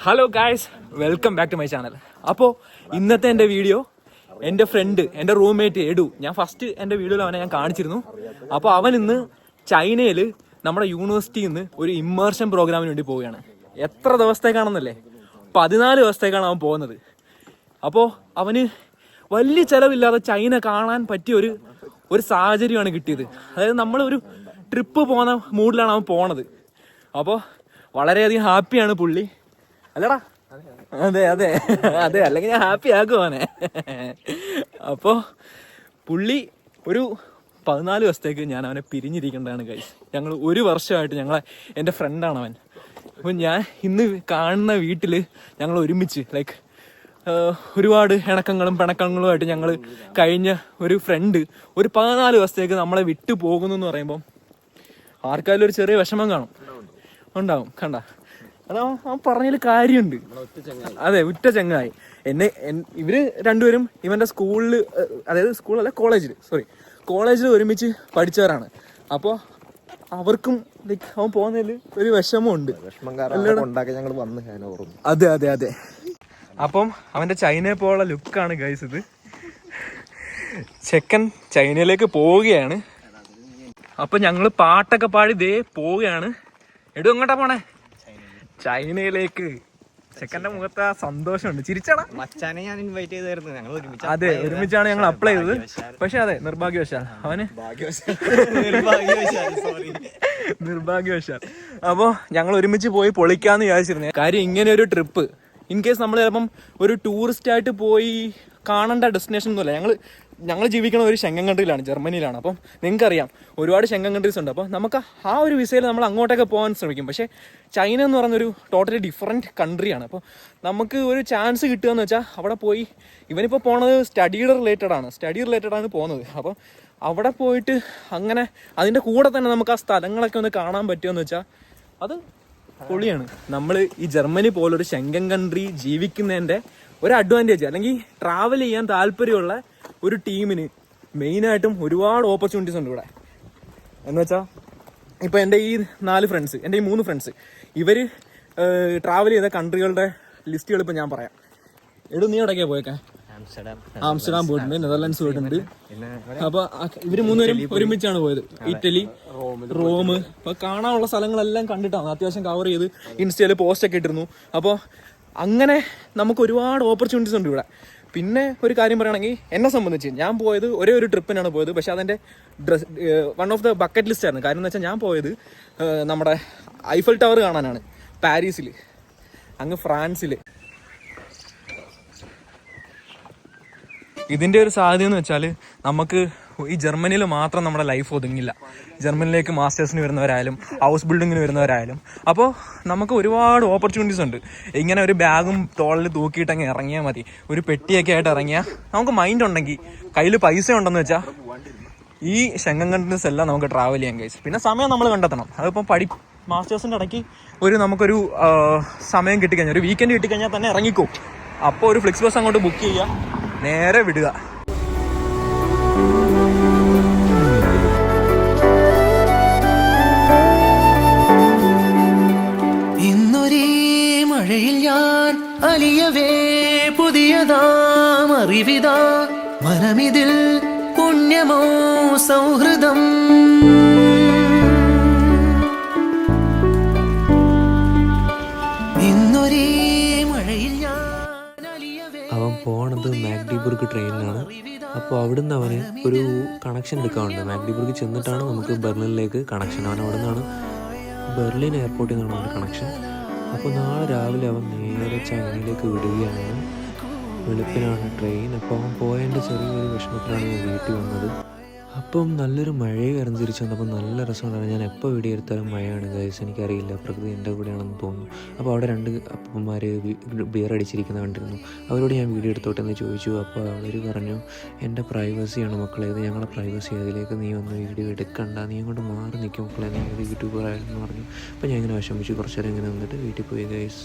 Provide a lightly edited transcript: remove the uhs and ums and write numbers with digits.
Hello guys, welcome back to my channel. അപ്പോൾ ഇന്നത്തെ എൻ്റെ വീഡിയോ എൻ്റെ ഫ്രണ്ട്, എൻ്റെ റൂംമേറ്റ് എഡു, ഞാൻ ഫസ്റ്റ് എൻ്റെ വീഡിയോയിൽ അവനെ ഞാൻ കാണിച്ചിരുന്നു. അപ്പോൾ അവൻ ഇന്ന് ചൈനയിൽ നമ്മുടെ യൂണിവേഴ്സിറ്റിയിൽ നിന്ന് ഒരു ഇമ്മേർഷൻ പ്രോഗ്രാമിന് വേണ്ടി പോവുകയാണ്. എത്ര ദിവസത്തേക്കാണെന്നല്ലേ? 14 ദിവസത്തേക്കാണ് അവൻ പോകുന്നത്. അപ്പോൾ അവന് വലിയ ചിലവില്ലാതെ ചൈന കാണാൻ പറ്റിയ ഒരു സാഹചര്യമാണ് കിട്ടിയത്. അതായത് നമ്മളൊരു ട്രിപ്പ് പോകുന്ന മൂഡിലാണ് അവൻ പോണത്. അപ്പോൾ വളരെയധികം ഹാപ്പിയാണ് പുള്ളി, അല്ലടാ? അതെ അതെ അതെ, അല്ലെങ്കിൽ ഞാൻ ഹാപ്പി ആക്കുവാനെ. അപ്പോൾ പുള്ളി ഒരു 14 ദിവസത്തേക്ക് ഞാൻ അവനെ പിരിഞ്ഞിരിക്കേണ്ടതാണ് ഗൈസ്. ഞങ്ങൾ 1 വർഷമായിട്ട് എൻ്റെ ഫ്രണ്ടാണ് അവൻ. അപ്പോൾ ഞാൻ ഇന്ന് കാണുന്ന വീട്ടിൽ ഞങ്ങൾ ഒരുമിച്ച് ഒരുപാട് ഇണക്കങ്ങളും പിണക്കങ്ങളുമായിട്ട് ഞങ്ങൾ കഴിഞ്ഞ ഒരു ഫ്രണ്ട് ഒരു 14 ദിവസത്തേക്ക് നമ്മളെ വിട്ടു പോകുന്നു എന്ന് പറയുമ്പം ആർക്കായാലും ഒരു ചെറിയ വിഷമം ഉണ്ടാവും. കണ്ട, അതാ അവൻ പറഞ്ഞതിൽ കാര്യമുണ്ട്. അതെ, ഉറ്റ ചങ്ങായി. ഇവര് രണ്ടുപേരും ഇവന്റെ സ്കൂളിൽ, അതായത് സ്കൂളല്ല കോളേജിൽ ഒരുമിച്ച് പഠിച്ചവരാണ്. അപ്പോൾ അവർക്കും അവൻ പോകുന്നതിൽ ഒരു വിഷമമുണ്ട്. അതെ അതെ അതെ. അപ്പം അവന്റെ ചൈനയെ പോലുള്ള ലുക്കാണ് ഗൈസ് ഇത്. ചെക്കൻ ചൈനയിലേക്ക് പോവുകയാണ്. അപ്പൊ ഞങ്ങള് പാട്ടൊക്കെ പാടി ദേ പോവുകയാണ്. എടു എങ്ങോട്ടാ പോണേ? ചൈനയിലേക്ക്. ചെക്കന്റെ മുഖത്ത് ആ സന്തോഷമുണ്ട്. ചിരിച്ചാണ്. മച്ചാനെ ഞാൻ ഇൻവൈറ്റ് ചെയ്തായിരുന്നു. ഞങ്ങൾ അതെ, ഒരുമിച്ചാണ് ഞങ്ങൾ അപ്ലൈ ചെയ്തത്. പക്ഷെ അതെ, നിർഭാഗ്യവശാൽ അവന് നിർഭാഗ്യവശാൽ. അപ്പോൾ ഞങ്ങൾ ഒരുമിച്ച് പോയി പൊളിക്കാന്ന് വിചാരിച്ചിരുന്നു. കാര്യം ഇങ്ങനെ ഒരു ട്രിപ്പ് ഇൻ കേസ് നമ്മൾ ചിലപ്പം ഒരു ടൂറിസ്റ്റ് ആയിട്ട് പോയി കാണേണ്ട ഡെസ്റ്റിനേഷൻ ഒന്നുമില്ല. ഞങ്ങൾ ജീവിക്കുന്ന ഒരു ഷെങ്കൻ കൺട്രിയിലാണ്, ജർമ്മനിയിലാണ്. അപ്പം നിങ്ങൾക്കറിയാം ഒരുപാട് ഷെങ്കൻ കൺട്രീസ് ഉണ്ട്. അപ്പോൾ നമുക്ക് ആ ഒരു വിസയിൽ നമ്മൾ അങ്ങോട്ടൊക്കെ പോകാൻ ശ്രമിക്കും. പക്ഷേ ചൈന എന്ന് പറയുന്നൊരു ടോട്ടലി ഡിഫറെൻറ്റ് കൺട്രിയാണ്. അപ്പോൾ നമുക്ക് ഒരു ചാൻസ് കിട്ടുക എന്ന് വെച്ചാൽ അവിടെ പോയി, ഇവനിപ്പോൾ പോണത് സ്റ്റഡി റിലേറ്റഡ് ആണ് പോകുന്നത്. അപ്പോൾ അവിടെ പോയിട്ട് അങ്ങനെ അതിൻ്റെ കൂടെ തന്നെ നമുക്ക് ആ സ്ഥലങ്ങളൊക്കെ ഒന്ന് കാണാൻ പറ്റുമെന്ന് വെച്ചാൽ അത് പൊളിയാണ്. നമ്മൾ ഈ ജർമ്മനി പോലൊരു ഷെങ്കൻ കൺട്രി ജീവിക്കുന്നതിൻ്റെ ഒരു അഡ്വാൻറ്റേജ്, അല്ലെങ്കിൽ ട്രാവൽ ചെയ്യാൻ താല്പര്യമുള്ള ഒരു ടീമിന് മെയിനായിട്ടും ഒരുപാട് ഓപ്പർച്യൂണിറ്റീസ് ഉണ്ട് ഇവിടെ. എന്ന് വെച്ചാൽ ഇപ്പോൾ എൻ്റെ ഈ 3 ഫ്രണ്ട്സ് ഇവർ ട്രാവൽ ചെയ്ത കൺട്രികളുടെ ലിസ്റ്റുകൾ ഇപ്പോൾ ഞാൻ പറയാം. എടോ, നീ എവിടേക്കാണ് പോയേക്കാൻ? ആംസ്റ്റർഡാം പോയിട്ടുണ്ട്, നെതർലാൻഡ്സ് പോയിട്ടുണ്ട്. അപ്പോൾ ഇവർ 3 പേരും ഒരുമിച്ചാണ് പോയത്. Italy, Rome. അപ്പോൾ കാണാനുള്ള സ്ഥലങ്ങളെല്ലാം കണ്ടിട്ടാണ് അത്യാവശ്യം കവർ ചെയ്ത് ഇൻസ്റ്റയിൽ പോസ്റ്റൊക്കെ ഇട്ടിരുന്നു. അപ്പോൾ അങ്ങനെ നമുക്ക് ഒരുപാട് ഓപ്പർച്യൂണിറ്റീസ് ഉണ്ട് ഇവിടെ. പിന്നെ ഒരു കാര്യം പറയുകയാണെങ്കിൽ എന്നെ സംബന്ധിച്ച് ഞാൻ പോയത് ഒരേ ഒരു ട്രിപ്പിനാണ് പോയത്. പക്ഷെ അതെൻ്റെ one of the bucket list ആയിരുന്നു. കാര്യം എന്ന് വെച്ചാൽ ഞാൻ പോയത് നമ്മുടെ ഐഫൽ ടവർ കാണാനാണ്, പാരീസിൽ, അങ്ങ് ഫ്രാൻസിൽ. ഇതിൻ്റെ ഒരു സാധ്യത എന്ന് വെച്ചാൽ നമുക്ക് ഈ ജർമ്മനിയിൽ മാത്രം നമ്മുടെ ലൈഫ് ഒതുങ്ങില്ല. ജർമ്മനിലേക്ക് മാസ്റ്റേഴ്സിന് വരുന്നവരായാലും ഹൗസ് ബിൽഡിങ്ങിന് വരുന്നവരായാലും. അപ്പോൾ നമുക്ക് ഒരുപാട് ഓപ്പർച്യൂണിറ്റീസ് ഉണ്ട്. ഇങ്ങനെ ഒരു ബാഗും തോളിൽ തൂക്കിയിട്ടങ്ങ് ഇറങ്ങിയാൽ മതി. ഒരു പെട്ടിയൊക്കെ ആയിട്ട് ഇറങ്ങിയാൽ നമുക്ക് മൈൻഡ് ഉണ്ടെങ്കിൽ, കയ്യിൽ പൈസ ഉണ്ടെന്ന് വെച്ചാൽ ഈ ഷെങ്കൻ കൺട്രീസ് എല്ലാം നമുക്ക് ട്രാവൽ ചെയ്യാൻ കഴിയും. പിന്നെ സമയം നമ്മൾ കണ്ടെത്തണം. അതിപ്പം മാസ്റ്റേഴ്സിൻ്റെ ഇടയ്ക്ക് നമുക്കൊരു സമയം കിട്ടിക്കഴിഞ്ഞാൽ, ഒരു വീക്കെൻഡ് കിട്ടിക്കഴിഞ്ഞാൽ തന്നെ ഇറങ്ങിക്കോ. അപ്പോൾ ഒരു ഫ്ലിക്സ് ബസ് അങ്ങോട്ട് ബുക്ക് ചെയ്യുക, നേരെ വിടുക. ഇന്നൊരേ മഴയിൽ ഞാൻ അലിയവേ പുതിയതാം അറിവിതാ, മനമിതിൽ പുണ്യമോ സൗഹൃദം. ഇന്നൊരേ മഴയിൽ ഞാൻ അവൻ പോണത് മാഗ്ഡിബുർഗ് ട്രെയിനിലാണ്. അപ്പോൾ അവിടുന്ന് അവന് ഒരു കണക്ഷൻ എടുക്കാറുണ്ട്. മാഗ്ഡിബുർഗ് ചെന്നിട്ടാണ് നമുക്ക് ബെർലിനിലേക്ക് കണക്ഷൻ. അവൻ അവിടെ നിന്നാണ് ബെർലിൻ എയർപോർട്ടിൽ നിന്നാണ് അവൻ്റെ കണക്ഷൻ. അപ്പോൾ നാളെ രാവിലെ അവൻ നേരെ ചൈനയിലേക്ക് വിടുകയാണ്. വെളുപ്പിനാണ് ട്രെയിൻ. അപ്പോൾ അവൻ പോയതിൻ്റെ ചെറിയൊരു വിഷമത്തിലാണ് ഞാൻ വീട്ടിൽ വന്നത്. അപ്പം നല്ലൊരു മഴയായിരുന്നു തിരിച്ചു വന്നപ്പോൾ. നല്ല രസമുണ്ടായിരുന്നു. ഞാൻ എപ്പോൾ വീഡിയോ എടുത്താലും മഴയാണ് ഗൈസ്. എനിക്കറിയില്ല, പ്രകൃതി എൻ്റെ കൂടെയാണെന്ന് തോന്നുന്നു. അപ്പോൾ അവിടെ 2 അപ്പന്മാർ ബിയർ അടിച്ചിരിക്കുന്ന കണ്ടിരുന്നു. അവരോട് ഞാൻ വീഡിയോ എടുത്തോട്ടെ എന്ന് ചോദിച്ചു. അപ്പോൾ അവർ പറഞ്ഞു, എൻ്റെ പ്രൈവസിയാണ് മക്കളെ, ഇത് ഞങ്ങളുടെ പ്രൈവസി, അതിലേക്ക് നീ ഒന്ന് വീഡിയോ എടുക്കണ്ട, നീ അങ്ങോട്ട് മാറി നിൽക്കും മക്കളെ, നീ ഒരു യൂട്യൂബർ ആയെന്ന് പറഞ്ഞു. അപ്പോൾ ഞാൻ ഇങ്ങനെ വിഷമിച്ചു. കുറച്ച് നേരം ഇങ്ങനെ വന്നിട്ട് വീട്ടിൽ പോയി ഗൈസ്.